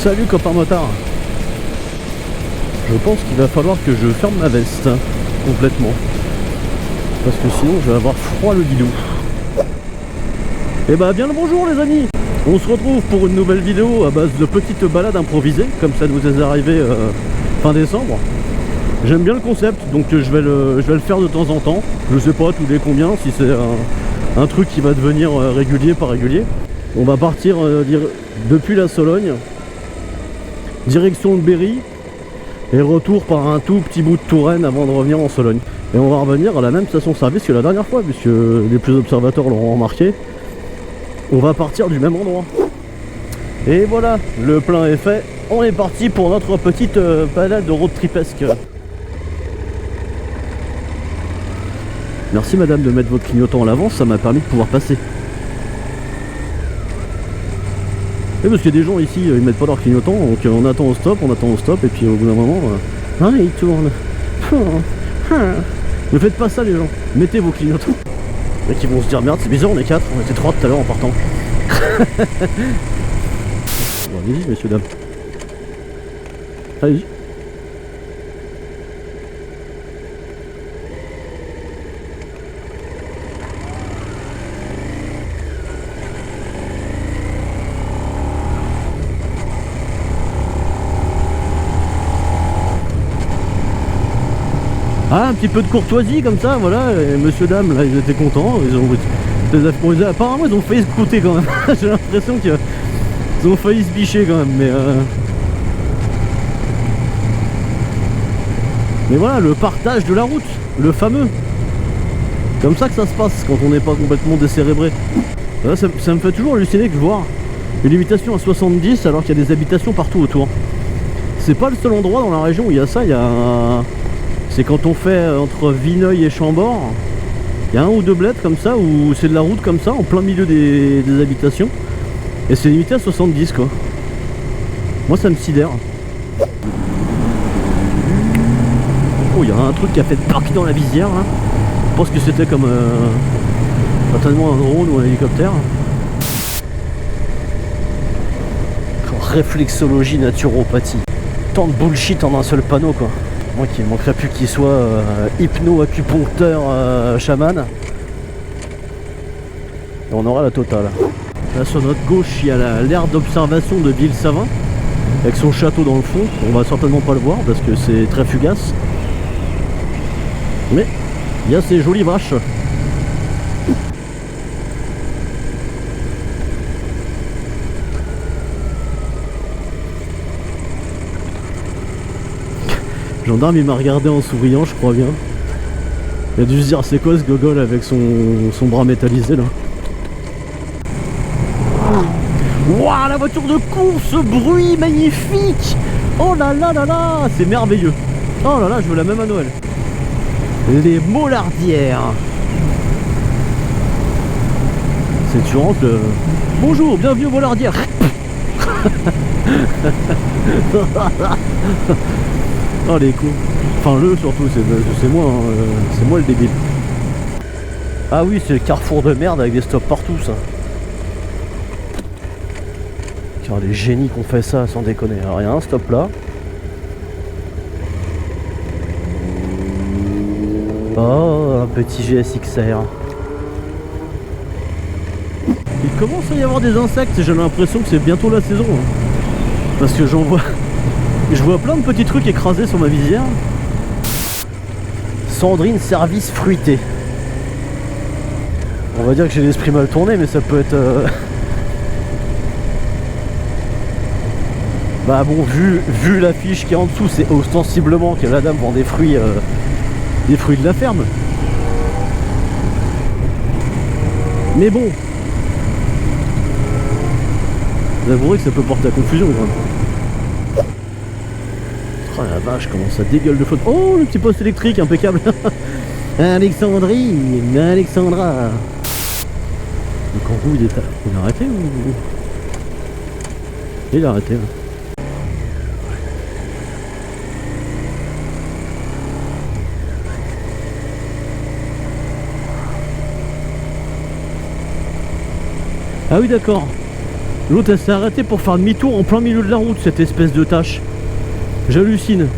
Salut copain motard. Je pense qu'il va falloir que je ferme ma veste complètement, parce que sinon je vais avoir froid le bidou. Et bah bien le bonjour les amis. On se retrouve pour une nouvelle vidéo à base de petites balades improvisées, comme ça nous est arrivé fin décembre. J'aime bien le concept, donc je vais le faire de temps en temps. Je sais pas tous les combien, si c'est un truc qui va devenir régulier, pas régulier. On va partir depuis la Sologne, direction le Berry, et retour par un tout petit bout de Touraine avant de revenir en Sologne. Et on va revenir à la même station-service que la dernière fois, puisque les plus observateurs l'auront remarqué. On va partir du même endroit. Et voilà, le plein est fait. On est parti pour notre petite balade de road tripesque. Merci madame de mettre votre clignotant à l'avance, ça m'a permis de pouvoir passer. Et parce qu'il y a des gens ici, ils mettent pas leur clignotant, donc on attend au stop, et puis au bout d'un moment, ils tournent. Ne faites pas ça les gens, mettez vos clignotants. Et qui vont se dire merde, c'est bizarre, on est 4, on était 3 tout à l'heure en partant. Bon, allez-y messieurs dames. Allez-y. Ah, un petit peu de courtoisie comme ça, voilà, et monsieur dame là ils étaient contents, apparemment ils ont failli se coûter quand même. J'ai l'impression qu'ils ont failli se bicher quand même, mais voilà, le partage de la route, le fameux. Comme ça que ça se passe quand on n'est pas complètement décérébré. Là, ça me fait toujours halluciner que voir une limitation à 70 alors qu'il y a des habitations partout autour. C'est pas le seul endroit dans la région où il y a ça, c'est quand on fait entre Vineuil et Chambord, il y a un ou deux bleds comme ça où c'est de la route comme ça en plein milieu des habitations et c'est limité à 70 quoi. Moi ça me sidère. Oh, il y a un truc qui a fait parc dans la visière là. Je pense que c'était comme certainement un drone ou un hélicoptère. Réflexologie, naturopathie. Tant de bullshit en un seul panneau quoi. Moi qui ne manquerait plus qu'il soit hypno-acupuncteur chaman. Et on aura la totale. Là sur notre gauche il y a l'aire d'observation de Ville-Savin avec son château dans le fond. On va certainement pas le voir parce que c'est très fugace. Mais il y a ces jolies vaches. Le gendarme il m'a regardé en souriant, je crois bien. Il a dû se dire c'est quoi ce gogol avec son bras métallisé là. Waouh, la voiture de course, ce bruit magnifique. Oh là là là là, c'est merveilleux. Oh là là, je veux la même à Noël. Les Mollardières. C'est tu rentres le... Bonjour, bienvenue aux Mollardières. Oh les cons. Enfin le surtout, c'est moi, hein, c'est moi le débile. Ah oui, c'est le carrefour de merde avec des stops partout ça. Tiens, les génies qu'on fait ça sans déconner. Alors il y a un stop là. Oh, un petit GSXR. Il commence à y avoir des insectes et j'ai l'impression que c'est bientôt la saison. Hein. Parce que je vois plein de petits trucs écrasés sur ma visière. Sandrine service fruité. On va dire que j'ai l'esprit mal tourné, mais ça peut être... Bah bon, vu l'affiche qui est en dessous, c'est ostensiblement que la dame vend des fruits de la ferme. Mais bon, vous avouerez que ça peut porter à confusion quand même. Oh la vache, comment ça dégueule de faute. Oh, le petit poste électrique, impeccable. Alexandrie, Alexandra. Le kangourou il a arrêté ou... Il a arrêté. Ouais. Ah oui d'accord. L'autre elle s'est arrêtée pour faire demi-tour en plein milieu de la route, cette espèce de tâche. J'hallucine.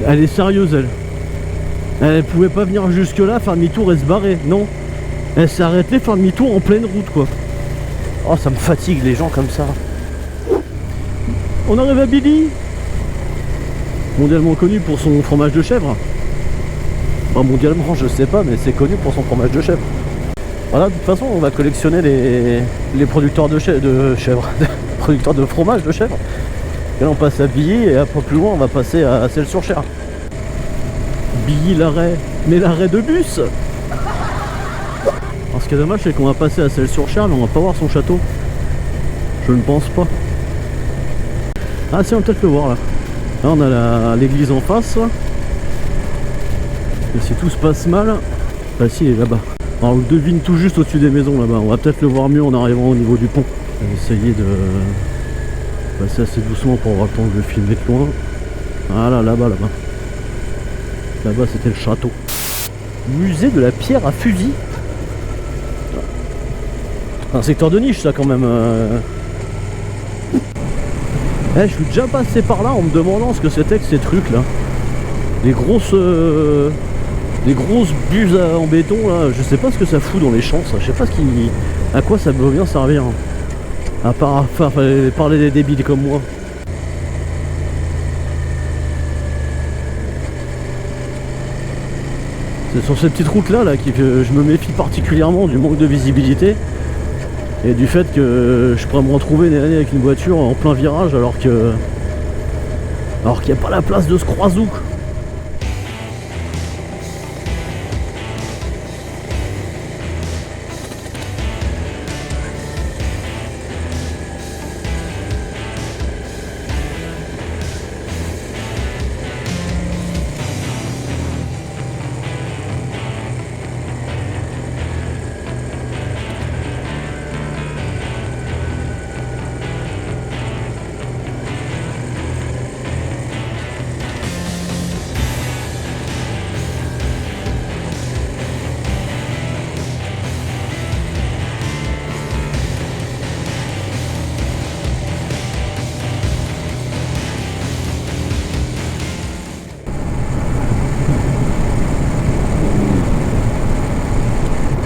Elle est sérieuse elle. Elle pouvait pas venir jusque là, faire demi-tour et se barrer. Non. Elle s'est arrêtée, faire demi-tour en pleine route quoi. Oh ça me fatigue les gens comme ça. On arrive à Billy. Mondialement connu pour son fromage de chèvre. Enfin, mondialement je sais pas, mais c'est connu pour son fromage de chèvre. Voilà, de toute façon on va collectionner les producteurs de chèvre, producteurs de fromage de chèvre. Et là on passe à Billy et après plus loin on va passer à Celles-sur-Cher. Billy l'arrêt, mais l'arrêt de bus. Alors ce qui est dommage c'est qu'on va passer à Celles-sur-Cher mais on va pas voir son château. Je ne pense pas. Ah si, on va peut-être le voir là. Là on a l'église en face. Et si tout se passe mal, bah si, il est là-bas. Alors on le devine tout juste au-dessus des maisons là-bas. On va peut-être le voir mieux en arrivant au niveau du pont. Je vais essayer de passer assez doucement pour avoir le temps de le filmer de loin. Voilà, là-bas, là-bas. Là-bas c'était le château. Musée de la pierre à fusil. Un secteur de niche ça quand même. Je suis déjà passé par là en me demandant ce que c'était que ces trucs là. Des grosses buses en béton là, je sais pas ce que ça fout dans les champs ça, je sais pas à quoi ça peut bien servir. À part parler des débiles comme moi. C'est sur ces petites routes là que je me méfie particulièrement du manque de visibilité. Et du fait que je pourrais me retrouver avec une voiture en plein virage alors qu'il n'y a pas la place de ce croisouk.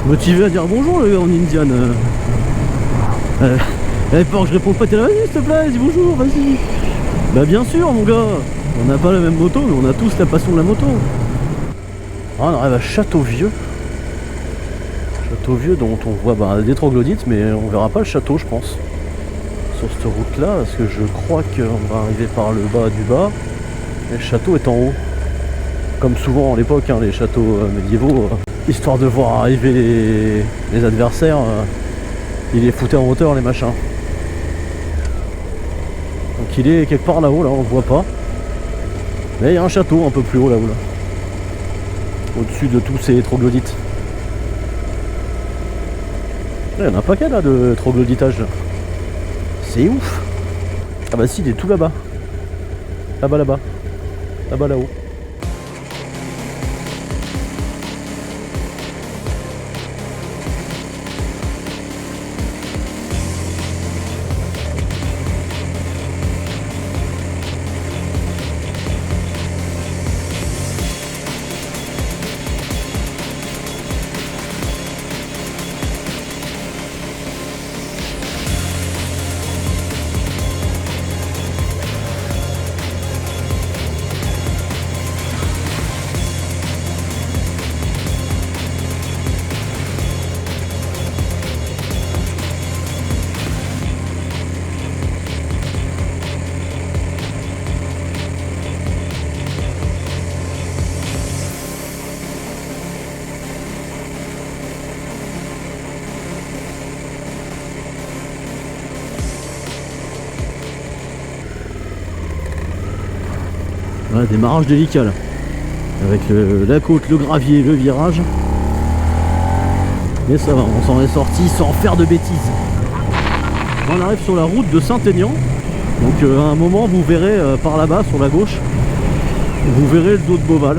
Motivé à dire bonjour le gars en Indian. Peur que je réponds pas, t'es là, vas-y s'il te plaît, dis bonjour, vas-y. Bah bien sûr mon gars, on n'a pas la même moto mais on a tous la passion de la moto. Ah, on arrive à Château-Vieux. Château-Vieux dont on voit des troglodytes mais on verra pas le château je pense. Sur cette route là, parce que je crois qu'on va arriver par le bas du bas. Et le château est en haut. Comme souvent à l'époque, les châteaux médiévaux. Histoire de voir arriver les adversaires, il les foutait en hauteur les machins. Donc il est quelque part là-haut, là on le voit pas. Mais il y a un château un peu plus haut là-haut. Là. Au-dessus de tous ces troglodytes. Il y en a un paquet là de troglodytage. C'est ouf. Ah bah si, il est tout là-bas. Là-bas, là-bas. Là-bas, là-haut. Voilà, démarrage délicat là. Avec la côte, le gravier, le virage. Mais ça va, on s'en est sorti sans faire de bêtises. On arrive sur la route de Saint-Aignan. Donc à un moment vous verrez par là-bas sur la gauche, vous verrez le dos de Beauval.